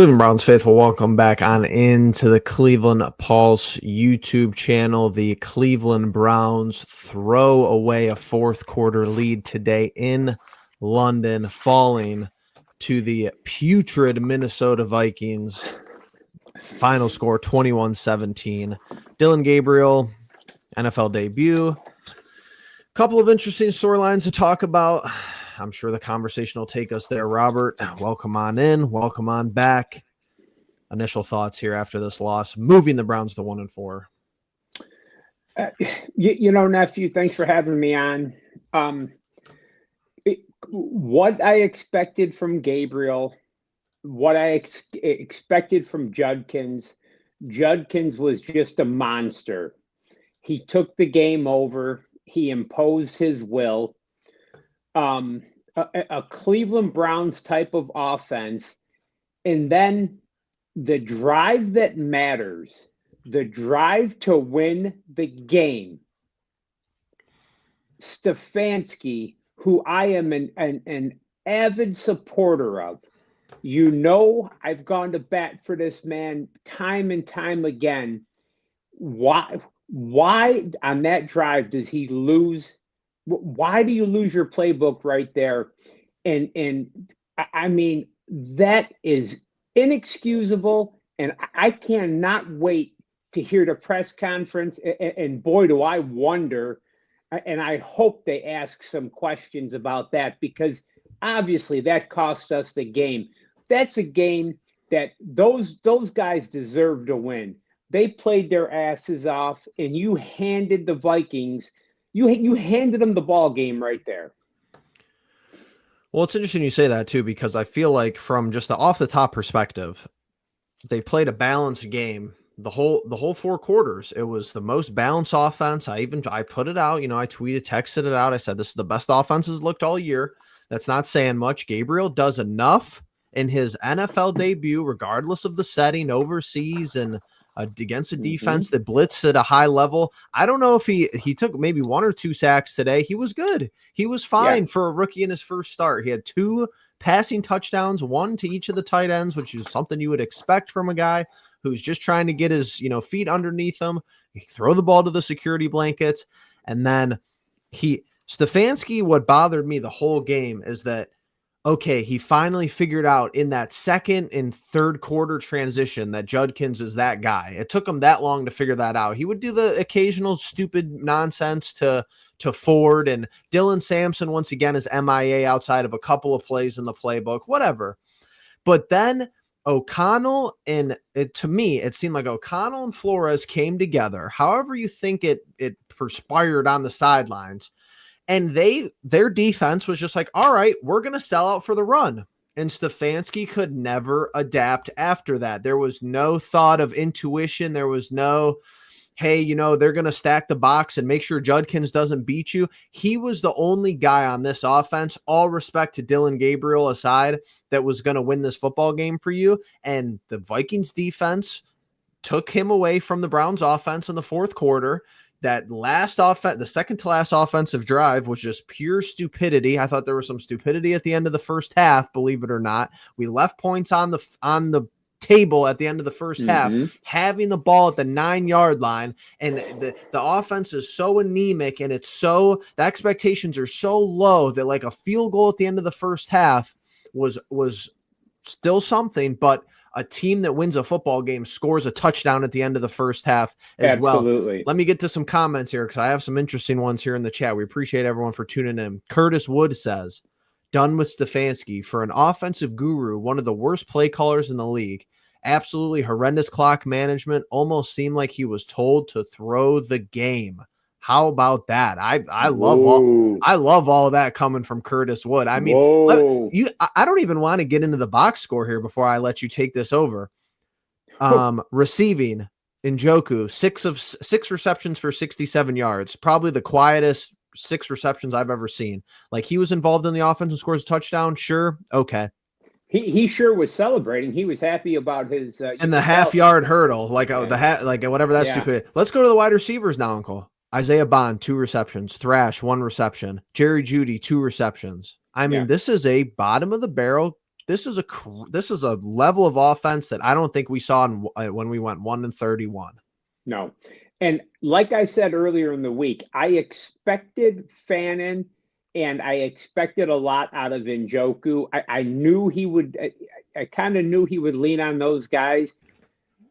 Cleveland Browns faithful, welcome back on into the Cleveland Pulse YouTube channel. The Cleveland Browns throw away a fourth quarter lead today in London, falling to the putrid Minnesota Vikings. Final score 21-17. Dillon Gabriel, NFL debut. Couple of interesting storylines to talk about. I'm sure the conversation will take us there. Robert, welcome on in. Welcome on back. Initial thoughts here after this loss, moving the Browns to 1-4. Nephew, thanks for having me on. What I expected from Gabriel, what I expected from Judkins was just a monster. He took the game over. He imposed his will. A Cleveland Browns type of offense. And then the drive that matters, the drive to win the game. Stefanski, who I am an avid supporter of, I've gone to bat for this man time and time again. Why on that drive does he lose? Why do you lose your playbook right there? And I mean, that is inexcusable. And I cannot wait to hear the press conference. And boy, do I wonder, and I hope they ask some questions about that, because obviously that cost us the game. That's a game that those guys deserve to win. They played their asses off, and you handed the Vikings, you handed them the ball game right there. Well, it's interesting you say that too, because I feel like from just the off the top perspective, they played a balanced game. The whole four quarters, it was the most balanced offense. I put it out, I texted it out. I said, this is the best offenses looked all year. That's not saying much. Gabriel does enough in his NFL debut, regardless of the setting overseas and against a defense that blitzed at a high level. I don't know if he took maybe one or two sacks today. He was good. He was fine for a rookie in his first start. He had 2 passing touchdowns, 1 to each of the tight ends, which is something you would expect from a guy who's just trying to get his, feet underneath him, throw the ball to the security blankets. And then Stefanski, what bothered me the whole game is that, okay, he finally figured out in that second and third quarter transition that Judkins is that guy. It took him that long to figure that out. He would do the occasional stupid nonsense to Ford, and Dylan Sampson, once again, is MIA outside of a couple of plays in the playbook, whatever. But then O'Connell to me, it seemed like O'Connell and Flores came together, however you think it perspired on the sidelines. And their defense was just like, all right, we're going to sell out for the run. And Stefanski could never adapt after that. There was no thought of intuition. There was no, hey, they're going to stack the box and make sure Judkins doesn't beat you. He was the only guy on this offense, all respect to Dillon Gabriel aside, that was going to win this football game for you. And the Vikings defense took him away from the Browns offense in the fourth quarter. That last the second to last offensive drive was just pure stupidity. I thought there was some stupidity at the end of the first half, believe it or not. We left points on the table at the end of the first half, having the ball at the 9-yard line, and the offense is so anemic, and the expectations are so low that like a field goal at the end of the first half was still something, but a team that wins a football game scores a touchdown at the end of the first half as Absolutely. Well. Let me get to some comments here because I have some interesting ones here in the chat. We appreciate everyone for tuning in. Curtis Wood says, done with Stefanski. For an offensive guru, one of the worst play callers in the league. Absolutely horrendous clock management. Almost seemed like he was told to throw the game. How about that? I love all that coming from Curtis Wood. I mean, I don't even want to get into the box score here before I let you take this over. Receiving, Njoku, 6 receptions for 67 yards. Probably the quietest 6 receptions I've ever seen. Like, he was involved in the offense and scores a touchdown. Sure. Okay. He sure was celebrating. He was happy about his and the half-yard hurdle, whatever that's stupid. Let's go to the wide receivers now, Uncle. Isaiah Bond, 2 receptions. Thrash, 1 reception. Jerry Jeudy, 2 receptions. I mean, this is a bottom of the barrel this is a level of offense that I don't think we saw when we went 1-31. No. And like I said earlier in the week, I expected Fannin and I expected a lot out of Njoku. I knew he would, I kind of knew he would lean on those guys.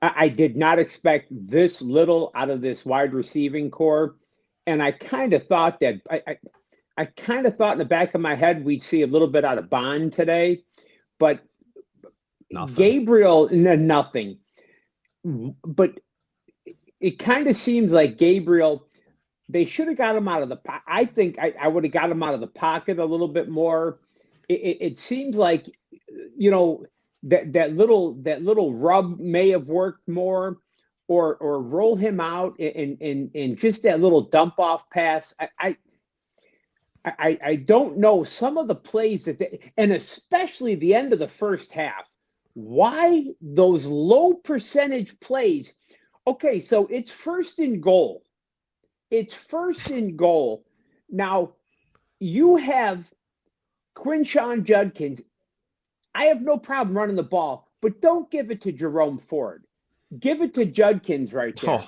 I did not expect this little out of this wide receiving core. And I kind of thought that, I kind of thought in the back of my head we'd see a little bit out of Bond today, but Nothing. Gabriel, nothing. But it kind of seems like Gabriel, they should have got him out of the pocket. I think I would have got him out of the pocket a little bit more. It seems like, you know, that little rub may have worked more, or roll him out in just that little dump off pass. I don't know some of the plays and especially the end of the first half. Why those low percentage plays? Okay, so it's first and goal. It's first and goal. Now, you have Quinshon Judkins. I have no problem running the ball, but don't give it to Jerome Ford. Give it to Judkins right there. Oh.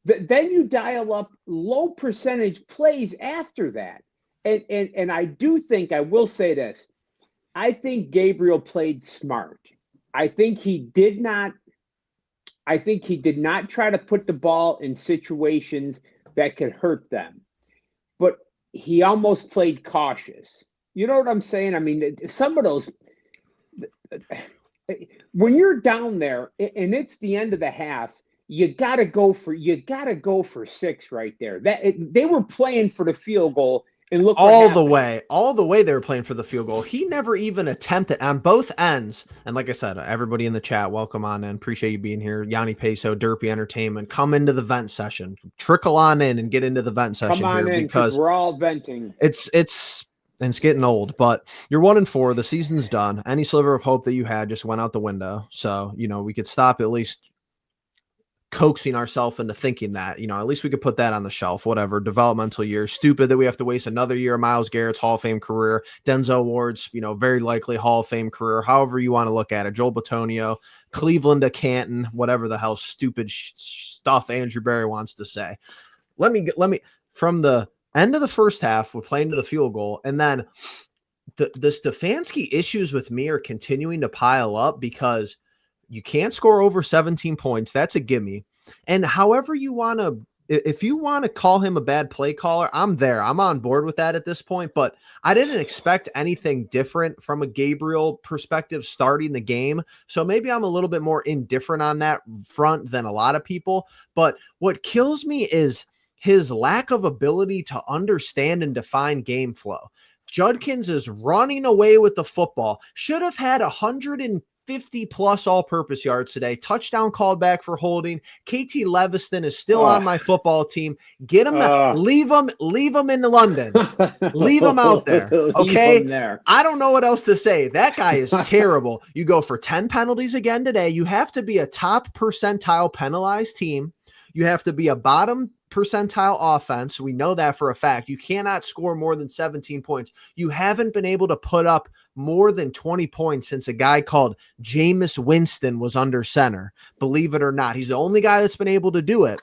Then you dial up low percentage plays after that. And I do think, I will say this, I think Gabriel played smart. I think he did not try to put the ball in situations that could hurt them, but he almost played cautious. You know what I'm saying? I mean, some of those, when you're down there and it's the end of the half, you gotta go for 6 right there. They were playing for the field goal. And look, all the way they were playing for the field goal. He never even attempted on both ends. And like I said, everybody in the chat, welcome on in. Appreciate you being here. Yanni Peso, Derpy Entertainment, come into the vent session. Trickle on in and get into the vent session here because we're all venting. It's getting old, but you're 1-4. The season's done. Any sliver of hope that you had just went out the window. So, you know, we could stop at least coaxing ourselves into thinking that, you know, at least we could put that on the shelf, whatever. Developmental year, stupid that we have to waste another year of Myles Garrett's Hall of Fame career, Denzel Ward's, you know, very likely Hall of Fame career, however you want to look at it, Joel Bitonio, Cleveland to Canton, whatever the hell stupid stuff Andrew Berry wants to say. Let me from the end of the first half, we're playing to the field goal, and then the Stefanski issues with me are continuing to pile up because you can't score over 17 points. That's a gimme. And however you want to, if you want to call him a bad play caller, I'm there. I'm on board with that at this point, but I didn't expect anything different from a Gabriel perspective starting the game. So maybe I'm a little bit more indifferent on that front than a lot of people. But what kills me is his lack of ability to understand and define game flow. Judkins is running away with the football. Should have had 150 plus all-purpose yards today. Touchdown called back for holding. KT Leviston is still on my football team. Get him, leave him in London. Leave him out there. Okay. There. I don't know what else to say. That guy is terrible. You go for 10 penalties again today. You have to be a top percentile penalized team. You have to be a bottom percentile offense. We know that for a fact. You cannot score more than 17 points. You haven't been able to put up more than 20 points since a guy called Jameis Winston was under center. Believe it or not, he's the only guy that's been able to do it.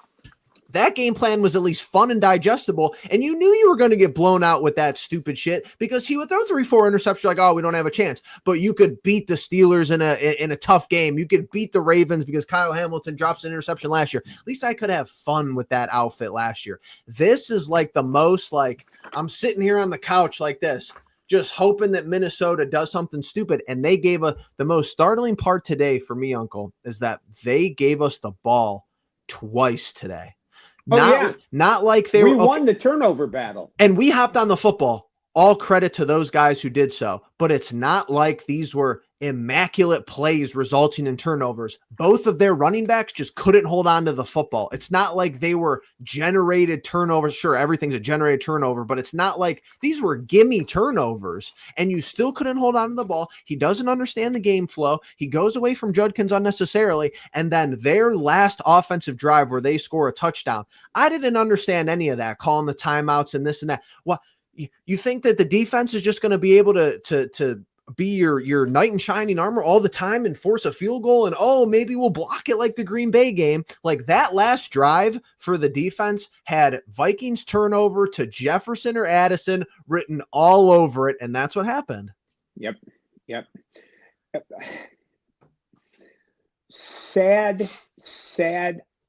That game plan was at least fun and digestible, and you knew you were going to get blown out with that stupid shit because he would throw 3-4 interceptions like, oh, we don't have a chance. But you could beat the Steelers in a tough game. You could beat the Ravens because Kyle Hamilton drops an interception last year. At least I could have fun with that outfit last year. This is like the most like I'm sitting here on the couch like this, just hoping that Minnesota does something stupid. And they gave the most startling part today for me, Uncle, is that they gave us the ball twice today. Not like we won the turnover battle. And we hopped on the football. All credit to those guys who did so. But it's not like these were immaculate plays resulting in turnovers. Both of their running backs just couldn't hold on to the football. It's not like they were generated turnovers. Sure, everything's a generated turnover, but it's not like these were gimme turnovers and you still couldn't hold on to the ball. He doesn't understand the game flow. He goes away from Judkins unnecessarily. And then their last offensive drive where they score a touchdown, I didn't understand any of that, calling the timeouts and this and that. Well, you think that the defense is just going to be able to be your knight in shining armor all the time and force a field goal, and oh, maybe we'll block it like the Green Bay game. Like that last drive for the defense had Vikings turnover to Jefferson or Addison written all over it, and that's what happened. Yep. Sad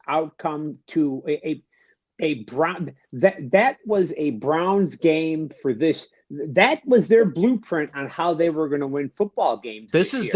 outcome to a Brown. That was a Browns game for this. That was their blueprint on how they were going to win football games. This is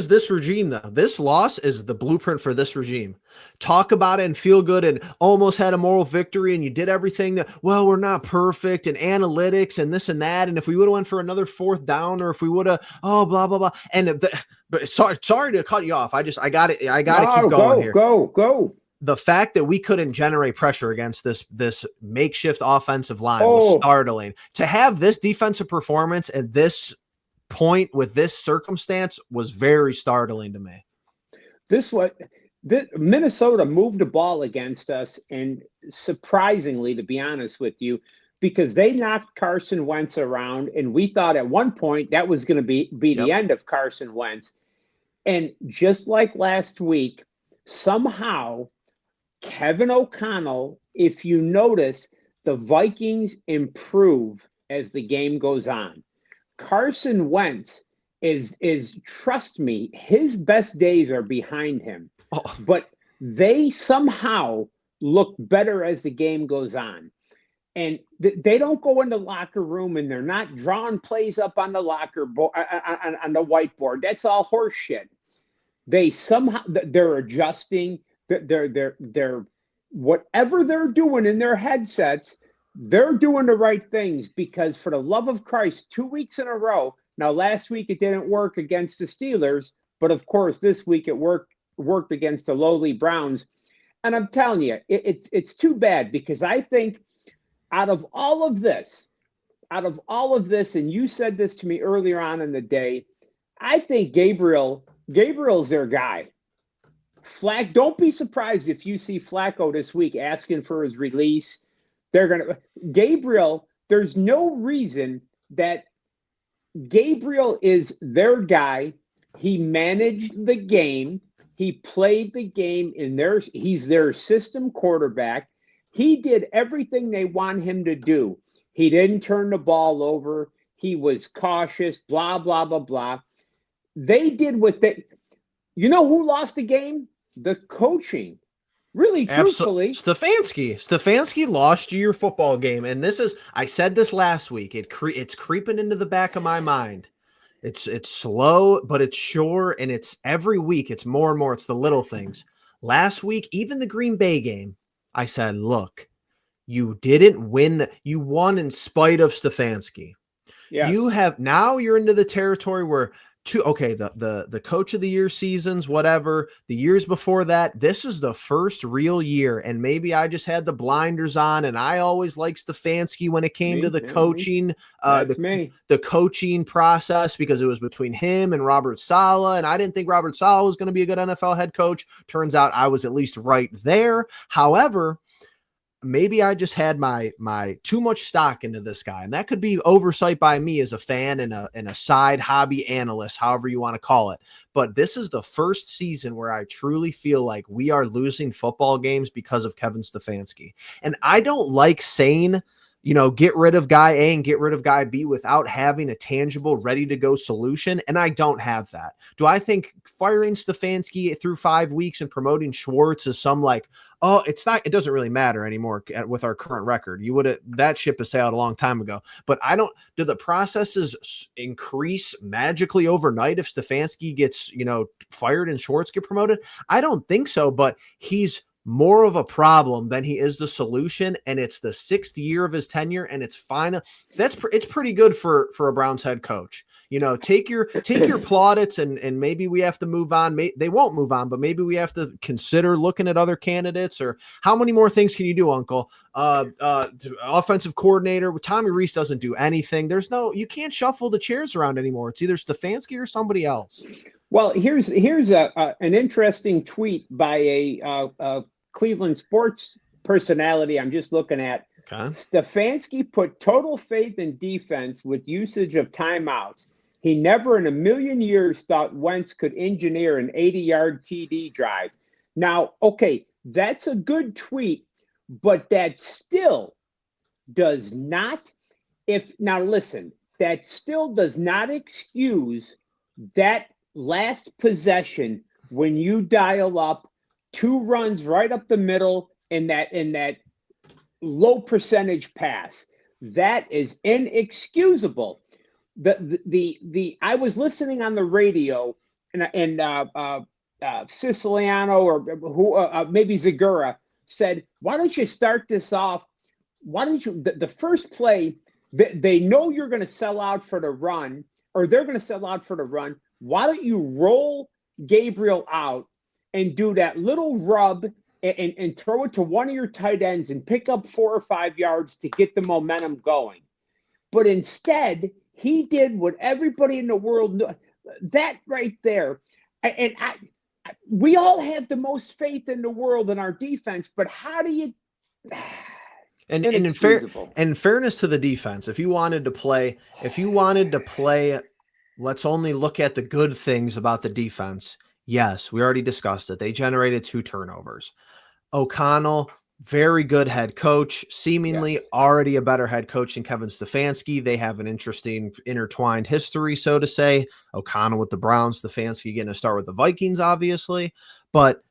this regime, though. This loss is the blueprint for this regime. Talk about it and feel good and almost had a moral victory, and you did everything that, well, we're not perfect, and analytics and this and that, and if we would have went for another 4th down, or if we would have, blah blah blah. And but sorry to cut you off. I got to keep going here. Go. The fact that we couldn't generate pressure against this makeshift offensive line was startling. To have this defensive performance at this point with this circumstance was very startling to me. Minnesota moved the ball against us, and surprisingly, to be honest with you, because they knocked Carson Wentz around, and we thought at one point that was going to be the end of Carson Wentz. And just like last week, somehow Kevin O'Connell, if you notice, the Vikings improve as the game goes on. Carson Wentz is trust me, his best days are behind him. But they somehow look better as the game goes on. And they don't go in the locker room and they're not drawing plays up on the on the whiteboard. That's all horse shit. They're adjusting. They're whatever they're doing in their headsets, they're doing the right things, because for the love of Christ, 2 weeks in a row. Now, last week it didn't work against the Steelers, but of course this week it worked against the lowly Browns. And I'm telling you, it's too bad, because I think out of all of this, and you said this to me earlier on in the day, I think Gabriel's their guy. Don't be surprised if you see Flacco this week asking for his release. Gabriel, there's no reason that Gabriel is their guy. He managed the game. He played the game he's their system quarterback. He did everything they want him to do. He didn't turn the ball over. He was cautious, blah, blah, blah, blah. They did you know who lost the game? The coaching. Really, truthfully. Stefanski lost you your football game. And I said this last week. It's creeping into the back of my mind. It's slow, but it's sure. And it's every week. It's more and more. It's the little things. Last week, even the Green Bay game, I said, look, you didn't win. You won in spite of Stefanski. Yes. You're into the territory where the coach of the year seasons, whatever, the years before that, this is the first real year. And maybe I just had the blinders on, and I always liked Stefanski when it came to the coaching, the coaching process, because it was between him and Robert Saleh. And I didn't think Robert Saleh was going to be a good NFL head coach. Turns out I was at least right there. However, maybe I just had my too much stock into this guy, and that could be oversight by me as a fan and a side hobby analyst, however you want to call it. But this is the first season where I truly feel like we are losing football games because of Kevin Stefanski. And I don't like saying, get rid of guy A and get rid of guy B without having a tangible, ready-to-go solution, and I don't have that. Do I think firing Stefanski through 5 weeks and promoting Schwartz is it doesn't really matter anymore with our current record. That ship has sailed a long time ago. But do the processes increase magically overnight if Stefanski gets, fired and Schwartz get promoted? I don't think so, but he's more of a problem than he is the solution, and it's the 6th year of his tenure, and it's fine. It's pretty good for a Browns head coach. Take your plaudits, and maybe we have to move on. They won't move on, but maybe we have to consider looking at other candidates. Or how many more things can you do, Uncle? Offensive coordinator. Tommy Rees doesn't do anything. You can't shuffle the chairs around anymore. It's either Stefanski or somebody else. Well, here's an interesting tweet by a Cleveland sports personality I'm just looking at. Okay. Stefanski put total faith in defense with usage of timeouts. He never in a million years thought Wentz could engineer an 80-yard TD drive. Now, okay, that's a good tweet, but that still does not, now listen, that still does not excuse that last possession when you dial up 2 runs right up the middle in that low percentage pass. That is inexcusable. I was listening on the radio and Siciliano or who maybe Zagura said, "Why don't you start this off? Why don't you the first play? They know you're going to sell out for the run, or they're going to sell out for the run. Why don't you roll Gabriel out and do that little rub and throw it to one of your tight ends and pick up 4 or 5 yards to get the momentum going?" But instead, he did what everybody in the world knew. That right there. We all have the most faith in the world in our defense, but how do you? And in fairness to the defense, if you wanted to play, let's only look at the good things about the defense. Yes, we already discussed it. They generated 2 turnovers. O'Connell, very good head coach, seemingly already a better head coach than Kevin Stefanski. They have an interesting intertwined history, so to say. O'Connell with the Browns, Stefanski getting a start with the Vikings, obviously. But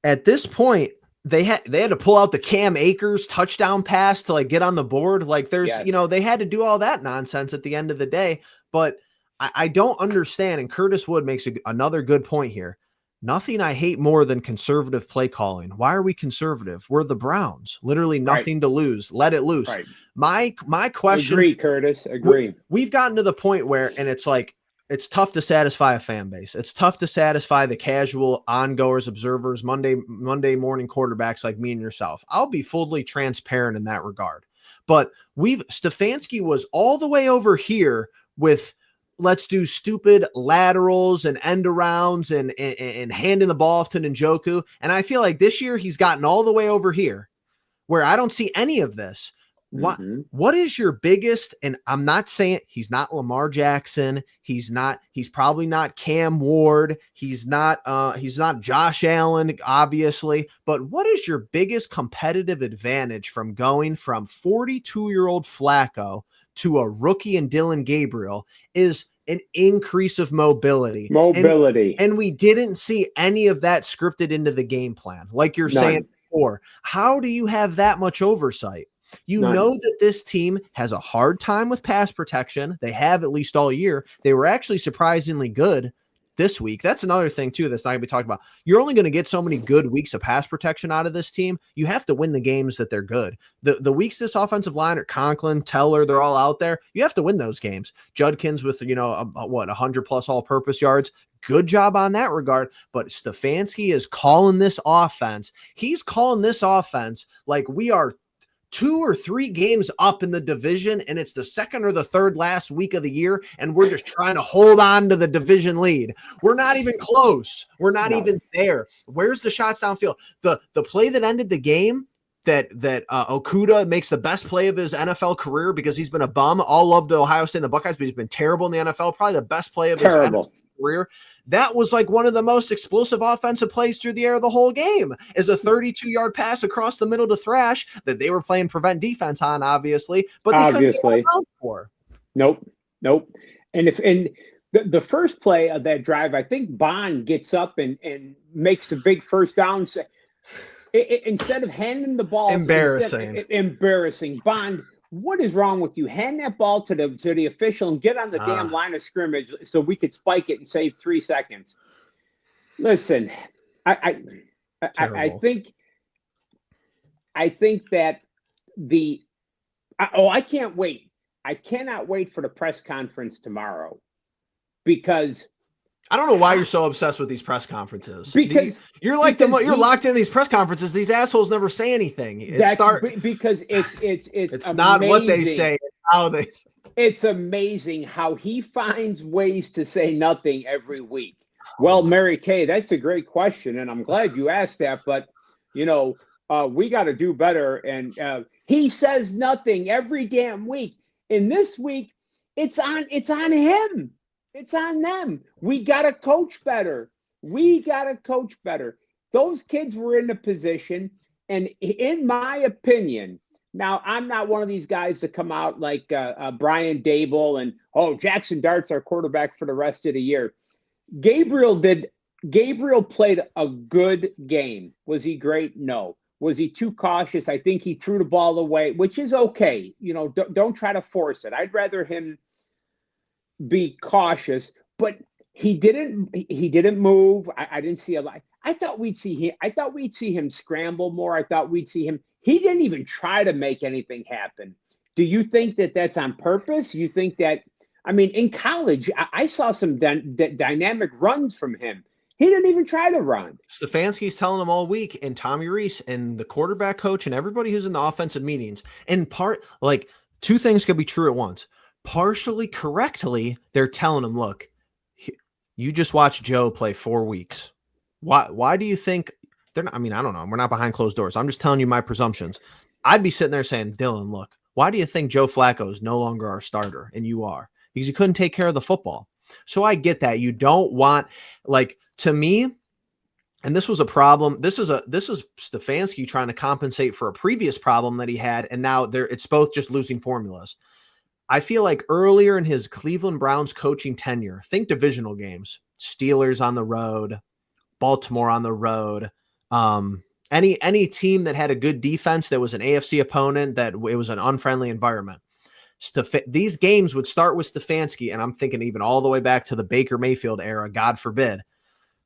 at this point, they had to pull out the Cam Akers touchdown pass to like get on the board. Like there's, they had to do all that nonsense at the end of the day. But I don't understand. And Curtis Wood makes another good point here. Nothing I hate more than conservative play calling. Why are we conservative? We're the Browns. Literally nothing to lose. Let it loose. Right. My question. Agree, Curtis. Agree. We've gotten to the point where, and it's like, it's tough to satisfy a fan base. It's tough to satisfy the casual ongoers, observers, Monday morning quarterbacks like me and yourself. I'll be fully transparent in that regard. But Stefanski was all the way over here with, let's do stupid laterals and end arounds and handing the ball off to Njoku. And I feel like this year he's gotten all the way over here where I don't see any of this. What is your biggest, and I'm not saying he's not Lamar Jackson. He's probably not Cam Ward. He's not Josh Allen, obviously, but what is your biggest competitive advantage from going from 42-year-old Flacco to a rookie and Dylan Gabriel is an increase of mobility. And we didn't see any of that scripted into the game plan. Like you're saying before, how do you have that much oversight? You know that this team has a hard time with pass protection. They have at least all year. They were actually surprisingly good this week. That's another thing, too, that's not going to be talked about. You're only going to get so many good weeks of pass protection out of this team. You have to win the games that they're good. The weeks this offensive line are Conklin, Teller, they're all out there. You have to win those games. Judkins with, 100-plus all-purpose yards. Good job on that regard. But Stefanski is calling this offense. He's calling this offense like we are 2 or 3 games up in the division, and it's the second or the third last week of the year, and we're just trying to hold on to the division lead. We're not even close. We're not even there. Where's the shots downfield? The play that ended the game, that Okudah makes the best play of his NFL career because he's been a bum. All love to Ohio State and the Buckeyes, but he's been terrible in the NFL. Probably the best play of his NFL career. That was like one of the most explosive offensive plays through the air of the whole game, is a 32-yard pass across the middle to Thrash that they were playing prevent defense on, obviously, but they couldn't get out for. Nope. And the first play of that drive, I think Bond gets up and makes a big first down. Instead of handing the ball, embarrassing. Bond, what is wrong with you? Hand that ball to the official and get on the damn line of scrimmage so we could spike it and save 3 seconds. Listen, I think that I can't wait. I cannot wait for the press conference tomorrow, because I don't know why you're so obsessed with these press conferences. Because you're locked in these press conferences. These assholes never say anything. Because it's not what they say, it's how they say. It's amazing how he finds ways to say nothing every week. Well, Mary Kay, that's a great question, and I'm glad you asked that. But we got to do better. And he says nothing every damn week. And this week, it's on him. It's on them. We got to coach better. Those kids were in a position, and in my opinion, now I'm not one of these guys that come out like Brian Dable and, oh, Jackson Dart's our quarterback for the rest of the year. Gabriel played a good game. Was he great? No. Was he too cautious? I think he threw the ball away, which is okay. Don't try to force it. I'd rather him be cautious, but he didn't move. I didn't see a lot. I thought we'd see him scramble more. I thought we'd see him. He didn't even try to make anything happen. Do you think that that's on purpose? You think that, I mean, in college, I saw some dynamic runs from him. He didn't even try to run. Stefanski's telling them all week, and Tommy Rees and the quarterback coach and everybody who's in the offensive meetings, in part, like, two things could be true at once. Partially correctly, they're telling him, look, you just watched Joe play 4 weeks. Why do you think they're not? I mean, I don't know. We're not behind closed doors. I'm just telling you my presumptions. I'd be sitting there saying, Dylan, look, why do you think Joe Flacco is no longer our starter and you are? Because you couldn't take care of the football. So I get that. You don't want, like, to me, and this was a problem. This is Stefanski trying to compensate for a previous problem that he had, and now it's both just losing formulas. I feel like earlier in his Cleveland Browns coaching tenure, think divisional games, Steelers on the road, Baltimore on the road, any team that had a good defense that was an AFC opponent, that it was an unfriendly environment. These games would start with Stefanski, and I'm thinking even all the way back to the Baker Mayfield era, God forbid,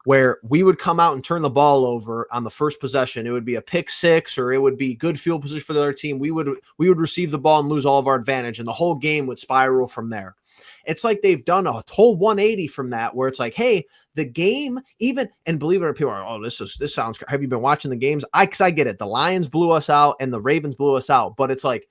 where we would come out and turn the ball over on the first possession. It would be a pick six, or it would be good field position for the other team. We would receive the ball and lose all of our advantage, and the whole game would spiral from there. It's like they've done a whole 180 from that, where it's like, hey, the game, even, and believe it or not, people are, oh, this sounds, have you been watching the games? Because I get it. The Lions blew us out and the Ravens blew us out, but it's like,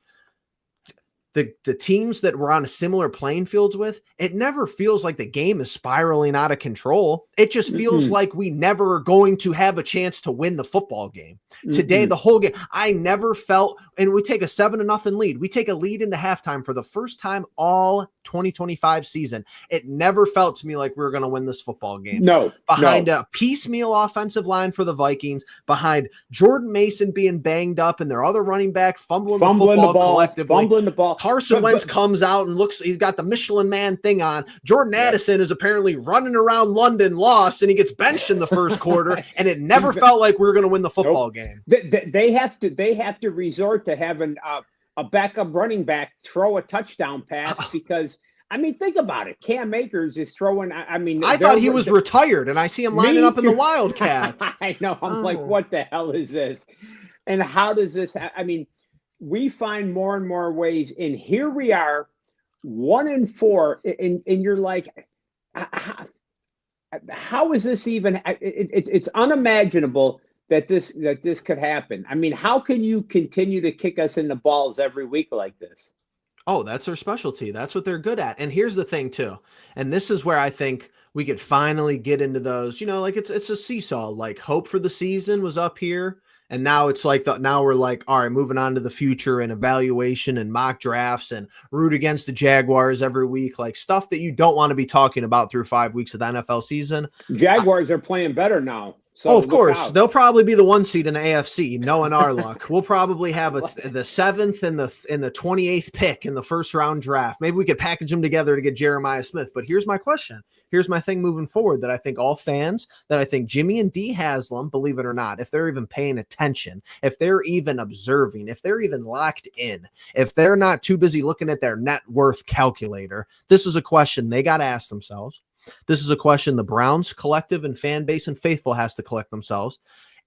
the teams that we're on a similar playing fields with, it never feels like the game is spiraling out of control. It just feels like we never are going to have a chance to win the football game. Today, the whole game, I never felt, and we take a 7-0 lead. We take a lead into halftime for the first time all 2025 season. It never felt to me like we were going to win this football game. No. Behind a piecemeal offensive line for the Vikings, behind Jordan Mason being banged up and their other running back fumbling the ball collectively. Fumbling the ball. Carson Wentz comes out and looks, he's got the Michelin Man thing on. Jordan Addison is apparently running around London lost, and he gets benched in the first quarter, and it never felt like we were going to win the football game. They have to resort to having a backup running back throw a touchdown pass because, I mean, think about it. Cam Akers is throwing, I thought he was retired, and I see him lining up in the Wildcats. I know. I'm like, what the hell is this? And how does this, we find more and more ways, and here we are, 1-4, and you're like, how is this even? It's unimaginable that this could happen. I mean, how can you continue to kick us in the balls every week like this? Oh, that's their specialty. That's what they're good at. And here's the thing too, and this is where I think we could finally get into those. Like it's a seesaw. Like hope for the season was up here. And now it's like, now we're like, all right, moving on to the future and evaluation and mock drafts and root against the Jaguars every week, like stuff that you don't want to be talking about through 5 weeks of the NFL season. Jaguars are playing better now. So of course, they'll probably be the 1 seed in the AFC, knowing our luck. We'll probably have the 7th and the 28th pick in the first round draft. Maybe we could package them together to get Jeremiah Smith. But here's my question. Here's my thing moving forward that I think all fans, that I think Jimmy and Dee Haslam, believe it or not, if they're even paying attention, if they're even observing, if they're even locked in, if they're not too busy looking at their net worth calculator, this is a question they got to ask themselves. This is a question the Browns collective and fan base and faithful has to collect themselves.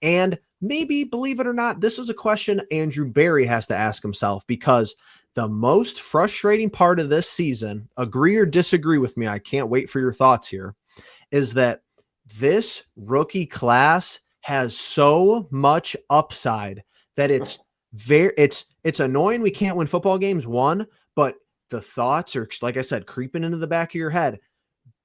And maybe, believe it or not, this is a question Andrew Berry has to ask himself, because the most frustrating part of this season, agree or disagree with me, I can't wait for your thoughts here, is that this rookie class has so much upside that it's annoying we can't win football games, one, but the thoughts are, like I said, creeping into the back of your head.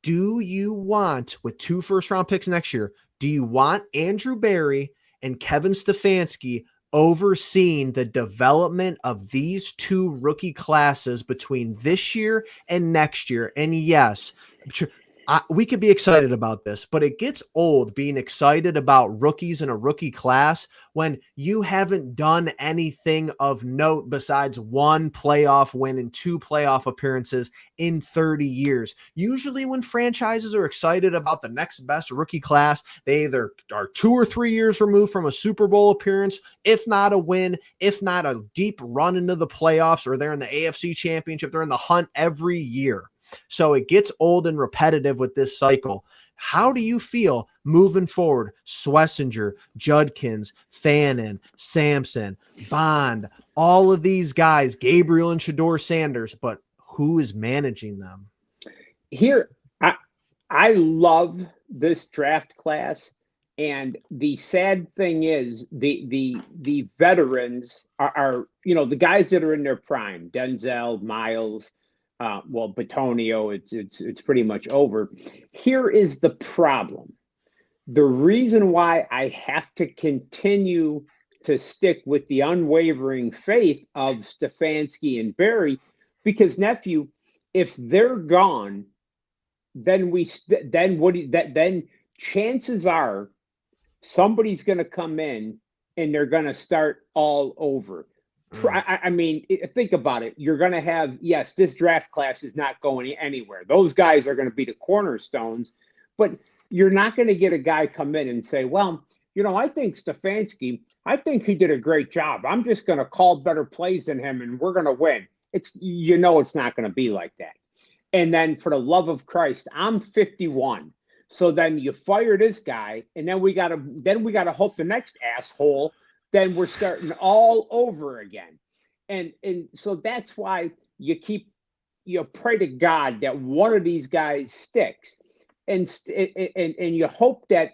Do you want, with 2 first-round picks next year, do you want Andrew Berry and Kevin Stefanski overseeing the development of these two rookie classes between this year and next year. And yes, we could be excited about this, but it gets old being excited about rookies in a rookie class when you haven't done anything of note besides one playoff win and two playoff appearances in 30 years. Usually when franchises are excited about the next best rookie class, they either are 2 or 3 years removed from a Super Bowl appearance, if not a win, if not a deep run into the playoffs, or they're in the AFC Championship. They're in the hunt every year. So it gets old and repetitive with this cycle. How do you feel moving forward? Schlesinger, Judkins, Fannin, Sampson, Bond, all of these guys, Gabriel and Shedeur Sanders, but who is managing them? Here, I love this draft class. And the sad thing is the veterans are, the guys that are in their prime, Denzel, Miles, Bitonio, it's pretty much over. Here is the problem. The reason why I have to continue to stick with the unwavering faith of Stefanski and Barry, because nephew, if they're gone, then chances are somebody's going to come in and they're going to start all over. I mean, think about it. You're going to have, yes, this draft class is not going anywhere. Those guys are going to be the cornerstones, but you're not going to get a guy come in and say, well, I think Stefanski, I think he did a great job. I'm just going to call better plays than him and we're going to win. It's not going to be like that. And then for the love of Christ, I'm 51. So then you fire this guy and then we got to hope the next asshole, then we're starting all over again. And so that's why you pray to God that one of these guys sticks. And you hope that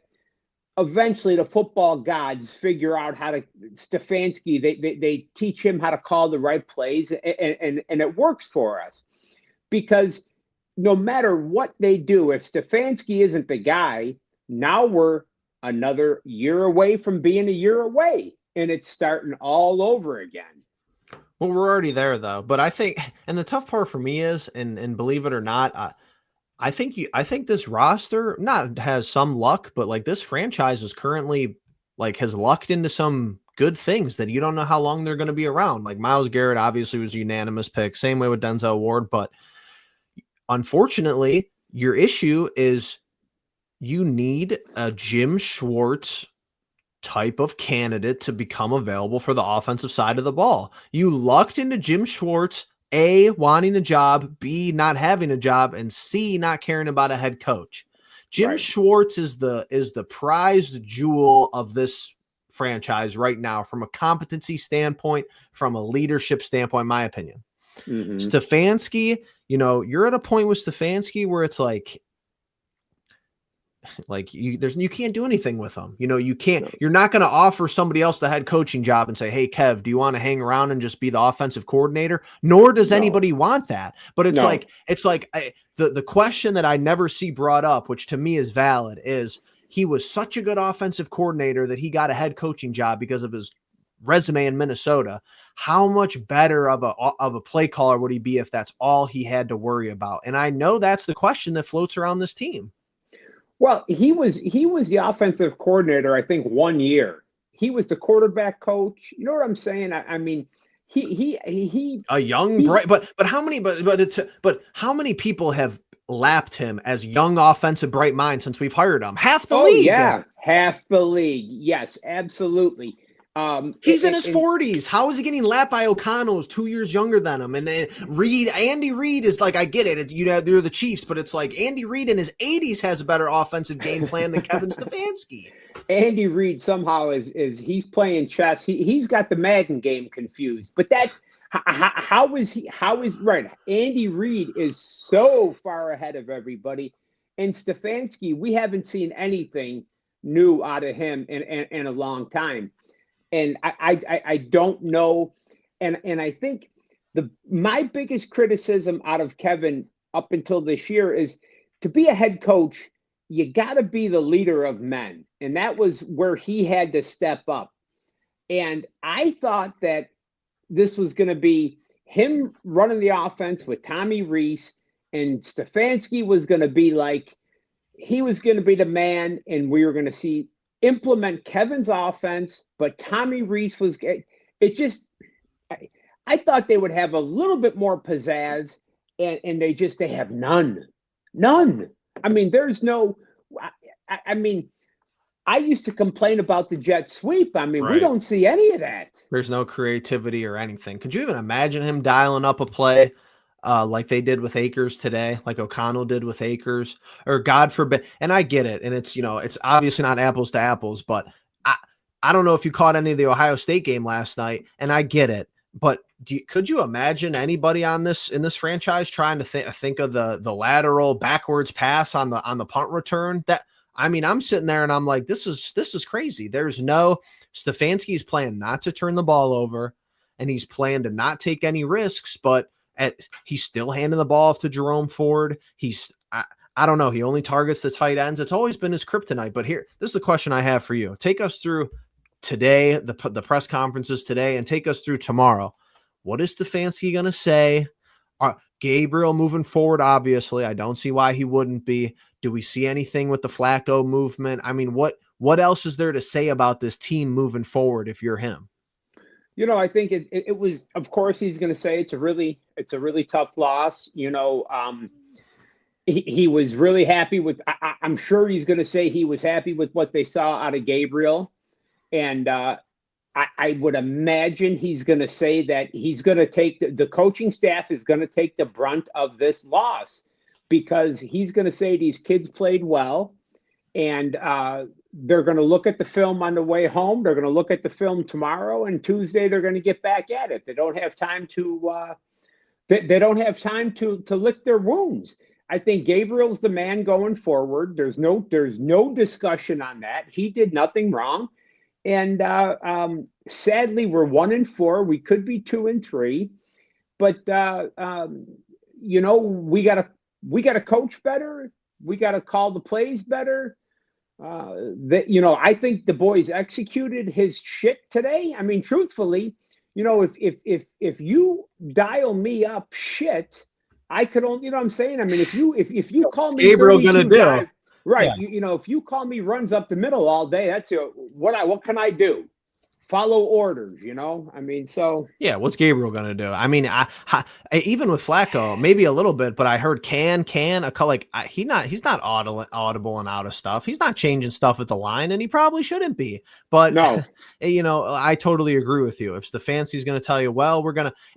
eventually the football gods figure out how to, Stefanski, they teach him how to call the right plays, and it works for us. Because no matter what they do, if Stefanski isn't the guy, now we're another year away from being a year away. And it's starting all over again. Well, we're already there though. But I think, and the tough part for me is, and believe it or not, I think this roster has some luck, but like this franchise is currently has lucked into some good things that you don't know how long they're going to be around. Like Myles Garrett obviously was a unanimous pick. Same way with Denzel Ward. But unfortunately, your issue is you need a Jim Schwartz type of candidate to become available for the offensive side of the ball. You lucked into Jim Schwartz, A, wanting a job, B, not having a job, and C, not caring about a head coach. Jim Schwartz is the prized jewel of this franchise right now from a competency standpoint, from a leadership standpoint, in my opinion. Mm-hmm. Stefanski, you're at a point with Stefanski where it's you can't do anything with them. You're not going to offer somebody else the head coaching job and say, hey, Kev, do you want to hang around and just be the offensive coordinator? Nor does anybody want that. But it's the question that I never see brought up, which to me is valid, is he was such a good offensive coordinator that he got a head coaching job because of his resume in Minnesota. How much better of a play caller would he be if that's all he had to worry about? And I know that's the question that floats around this team. Well, he was the offensive coordinator, I think, 1 year. He was the quarterback coach. You know what I'm saying? I mean, he a young bright, but how many people have lapped him as young offensive bright mind since we've hired him? Half the league. Yeah, half the league. Yes, absolutely. He's in his 40s. How is he getting lapped by O'Connell, who's 2 years younger than him? And then Andy Reid is I get it. They're the Chiefs, but it's Andy Reid in his 80s has a better offensive game plan than Kevin Stefanski. Andy Reid somehow is he's playing chess. He's got the Madden game confused. But how is right? Andy Reid is so far ahead of everybody, and Stefanski, we haven't seen anything new out of him in a long time. And I don't know. And I think my biggest criticism out of Kevin up until this year is to be a head coach, you got to be the leader of men. And that was where he had to step up. And I thought that this was going to be him running the offense with Tommy Rees, and Stefanski was going to be like, he was going to be the man, and we were going to see implement Kevin's offense. But Tommy Rees was, it just, I thought they would have a little bit more pizzazz, and they have none. I mean, there's no, I mean, I used to complain about the jet sweep. I mean, we don't see any of that. There's no creativity or anything. Could you even imagine him dialing up a play like they did with Akers today, like O'Connell did with Akers, or God forbid? And I get it. And it's, it's obviously not apples to apples, but I don't know if you caught any of the Ohio State game last night, and I get it. But could you imagine anybody in this franchise trying to think of the lateral backwards pass on the punt return? I'm sitting there and I'm like, this is crazy. There's no Stefanski's plan not to turn the ball over, and he's planned to not take any risks, but he's still handing the ball off to Jerome Ford. I don't know. He only targets the tight ends. It's always been his kryptonite. But this is the question I have for you. Take us through today, the press conferences today, and take us through tomorrow. What is Stefanski going to say? Gabriel moving forward, obviously. I don't see why he wouldn't be. Do we see anything with the Flacco movement? I mean, what else is there to say about this team moving forward if you're him? I think it was, of course, he's going to say it's a really tough loss. He was really happy with, I'm sure he's going to say he was happy with what they saw out of Gabriel. And I would imagine he's going to say that he's going to take the coaching staff is going to take the brunt of this loss, because he's going to say these kids played well, and they're going to look at the film on the way home. They're going to look at the film tomorrow, and Tuesday they're going to get back at it. They don't have time to lick their wounds. I think Gabriel's the man going forward. There's no discussion on that. He did nothing wrong. And sadly, we're 1-4. We could be 2-3, but we gotta coach better. We gotta call the plays better. I think the boys executed his shit today. I mean, truthfully, if you dial me up shit, I could only, what I'm saying. I mean, if you call me Gabriel gonna do. Guys, right. Yeah. If you call me runs up the middle all day, that's what can I do? Follow orders, I mean, so. Yeah, what's Gabriel going to do? I mean, even with Flacco, maybe a little bit, but I heard he's not audible and out of stuff. He's not changing stuff at the line, and he probably shouldn't be. But, no. I totally agree with you. If Stefanski's going to tell you, well,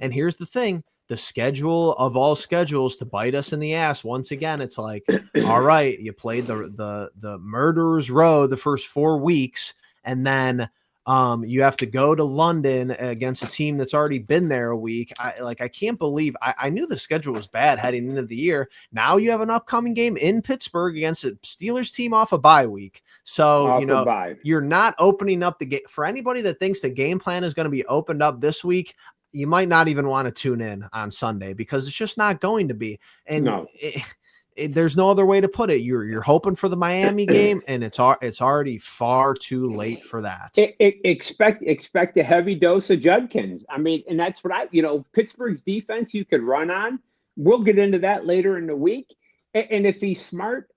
and here's the thing. The schedule of all schedules to bite us in the ass. Once again, it's like, all right, you played the murderer's row the first 4 weeks, and then you have to go to London against a team that's already been there a week. I can't believe I knew the schedule was bad heading into the year. Now you have an upcoming game in Pittsburgh against a Steelers team off a bye week. So, you're not opening up the game for anybody that thinks the game plan is going to be opened up this week. You might not even want to tune in on Sunday, because it's just not going to be. And there's no other way to put it. You're hoping for the Miami game, and it's already far too late for that. Expect a heavy dose of Judkins. I mean, and that's what Pittsburgh's defense you could run on. We'll get into that later in the week. And if he's smart,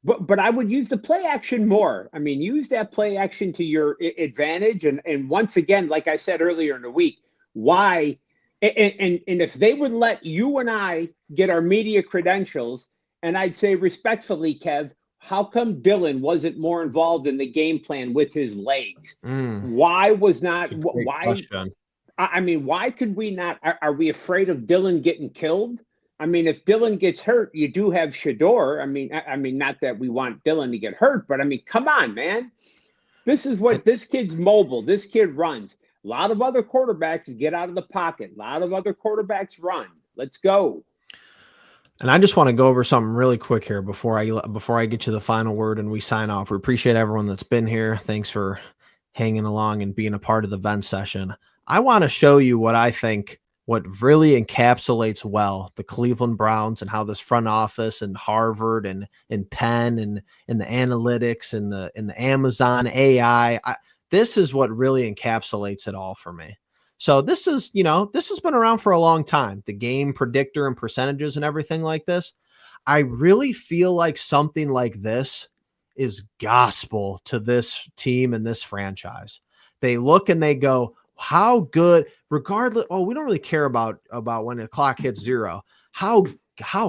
But I would use the play action more. I mean, use that play action to your advantage. And once again, like I said earlier in the week, why? And if they would let you and I get our media credentials, and I'd say respectfully, Kev, how come Dylan wasn't more involved in the game plan with his legs? Why was not? Why? Question. I mean, why could we not? Are we afraid of Dylan getting killed? I mean, if Dylan gets hurt, you do have Shedeur. I mean, not that we want Dylan to get hurt, but I mean, come on, man. This kid's mobile. This kid runs. A lot of other quarterbacks get out of the pocket. A lot of other quarterbacks run. Let's go. And I just want to go over something really quick here before I get you the final word and we sign off. We appreciate everyone that's been here. Thanks for hanging along and being a part of the vent session. I want to show you what really encapsulates well the Cleveland Browns and how this front office and Harvard and Penn and the analytics and the Amazon AI, This is what really encapsulates it all for me. So this is, this has been around for a long time. The game predictor and percentages and everything like this. I really feel like something like this is gospel to this team and this franchise. They look and they go, how good, regardless. Oh, we don't really care about when the clock hits zero. How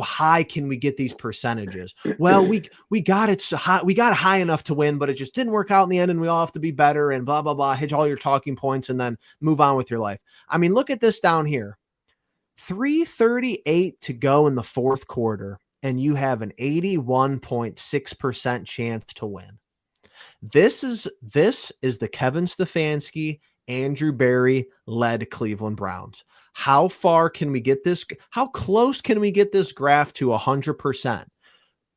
high can we get these percentages? Well, we got it so high. We got high enough to win, but it just didn't work out in the end, and we all have to be better and blah, blah, blah. Hit all your talking points and then move on with your life. I mean, look at this down here. 3:38 to go in the fourth quarter, and you have an 81.6% chance to win. This is the Kevin Stefanski, Andrew Berry led Cleveland Browns. How far can we get this? How close can we get this graph to 100%?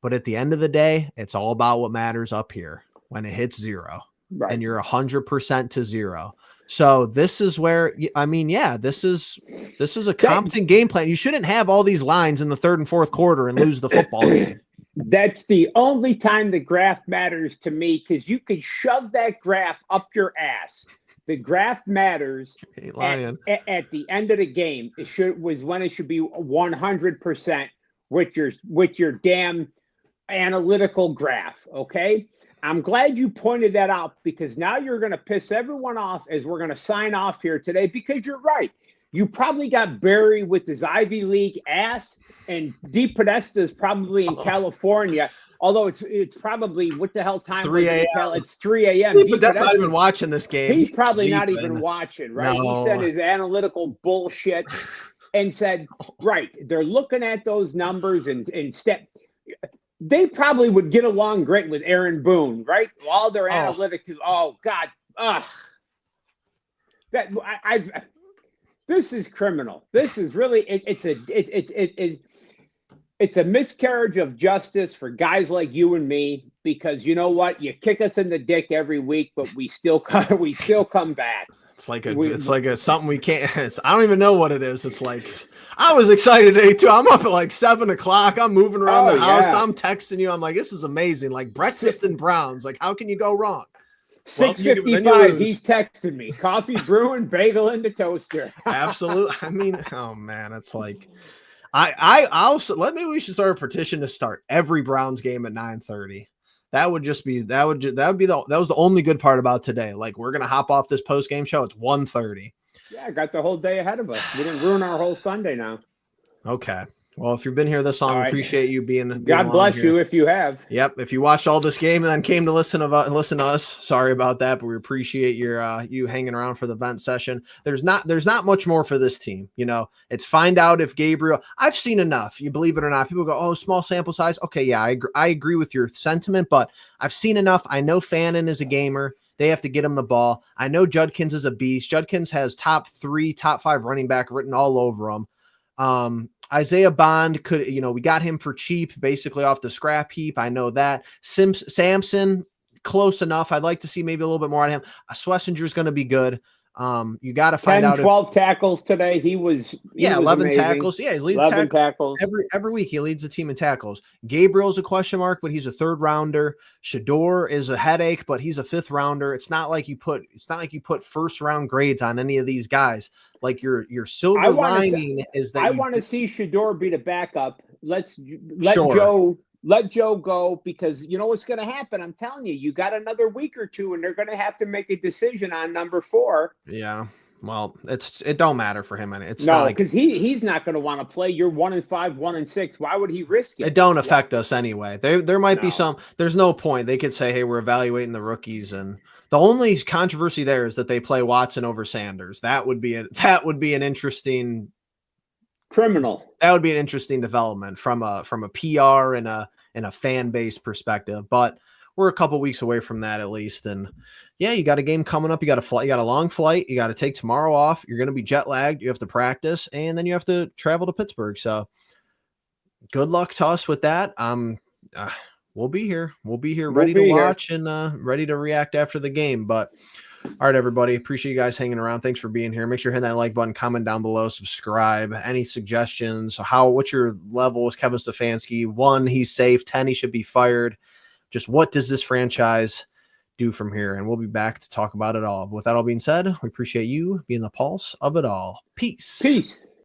But at the end of the day, it's all about what matters up here when it hits zero, right? And you're 100% to zero. So this is where, I mean, yeah, this is a competent game plan. You shouldn't have all these lines in the third and fourth quarter and lose the football game. That's the only time the graph matters to me, because you can shove that graph up your ass. The graph matters at the end of the game. Was when it should be 100% with your damn analytical graph. Okay, I'm glad you pointed that out, because now you're going to piss everyone off as we're going to sign off here today. Because you're right. You probably got buried with his Ivy League ass, and Deep Podesta is probably in California. Although it's probably, what the hell time? It's 3 a.m. It's 3 a.m. But that's not even watching this game. He's probably not even watching, right? No. He said his analytical bullshit and said, right, they're looking at those numbers and step. They probably would get along great with Aaron Boone, right? All their analytics. Oh God, this is criminal. This is really it's a miscarriage of justice for guys like you and me, because you know what? You kick us in the dick every week, but we still come back. It's like something we can't. I don't even know what it is. It's like, I was excited today too. I'm up at like 7 o'clock. I'm moving around the house. I'm texting you. I'm like, this is amazing. Like breakfast and Browns. Like, how can you go wrong? 6:55. He's texting me. Coffee brewing, bagel in the toaster. Absolutely. I mean, oh man, it's like. I also maybe we should start a petition to start every Browns game at 9:30. That was the only good part about today. Like, we're gonna hop off this post game show. It's 1:30. Yeah, I got the whole day ahead of us. We didn't ruin our whole Sunday now. Okay. Well, if you've been here this long, appreciate you being God bless you if you have. Yep. If you watched all this game and then came to listen to us, sorry about that, but we appreciate you hanging around for the vent session. There's not much more for this team. It's find out if Gabriel. I've seen enough. You believe it or not. People go, oh, small sample size. Okay, yeah, I agree with your sentiment, but I've seen enough. I know Fannin is a gamer. They have to get him the ball. I know Judkins is a beast. Judkins has top 5 running back written all over him. Isaiah Bond could, we got him for cheap, basically off the scrap heap. I know that. Samson, close enough. I'd like to see maybe a little bit more out of him. Schlesinger's going to be good. You got to find 12 tackles today. He was 11 amazing. Tackles. Yeah, he leads 11 tackles every week. He leads the team in tackles. Gabriel's a question mark, but he's a 3rd rounder. Shador is a headache, but he's a 5th rounder. It's not like you put 1st round grades on any of these guys. Like your silver lining is that I want to see Shador be the backup. Let Joe go, because you know what's going to happen. I'm telling you, you got another week or two, and they're going to have to make a decision on number 4. Yeah. Well, it don't matter for him. It's no, because he's not going to want to play. You're 1-5, 1-6. Why would he risk it? It don't affect us anyway. There might be some. There's no point. They could say, hey, we're evaluating the rookies, and the only controversy there is that they play Watson over Sanders. That would be an interesting criminal. That would be an interesting development from a PR and a fan base perspective. But we're a couple weeks away from that at least. And yeah, you got a game coming up. You got a long flight. You got to take tomorrow off. You're going to be jet lagged. You have to practice, and then you have to travel to Pittsburgh. So good luck to us with that. We'll be here. We'll be here ready to watch and ready to react after the game. But all right, everybody, appreciate you guys hanging around. Thanks for being here. Make sure you hit that like button, comment down below, subscribe. Any suggestions? What's your level with Kevin Stefanski? 1, he's safe. 10, he should be fired. Just what does this franchise do from here, and we'll be back to talk about it all. With that all being said, we appreciate you being the pulse of it all. Peace. Peace.